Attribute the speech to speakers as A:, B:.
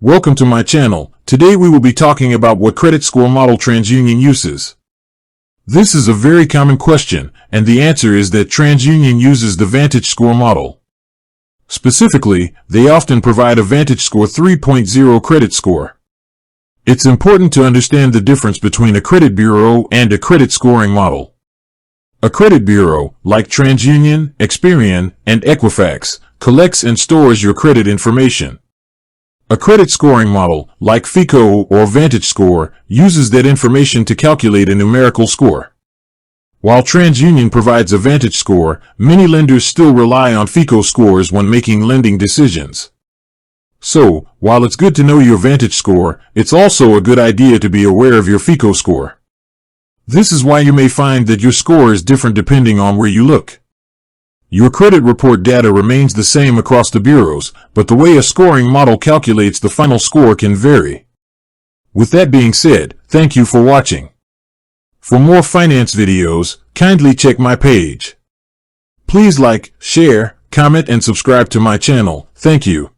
A: Welcome to my channel. Today we will be talking about what credit score model TransUnion uses. This is a very common question, and the answer is that TransUnion uses the VantageScore model. Specifically, they often provide a VantageScore 3.0 credit score. It's important to understand the difference between a credit bureau and a credit scoring model. A credit bureau, like TransUnion, Experian, and Equifax, collects and stores your credit information. A credit scoring model, like FICO or VantageScore, uses that information to calculate a numerical score. While TransUnion provides a VantageScore, many lenders still rely on FICO scores when making lending decisions. So, while it's good to know your VantageScore, it's also a good idea to be aware of your FICO score. This is why you may find that your score is different depending on where you look. Your credit report data remains the same across the bureaus, but the way a scoring model calculates the final score can vary. With that being said, thank you for watching. For more finance videos, kindly check my page. Please like, share, comment, and subscribe to my channel. Thank you.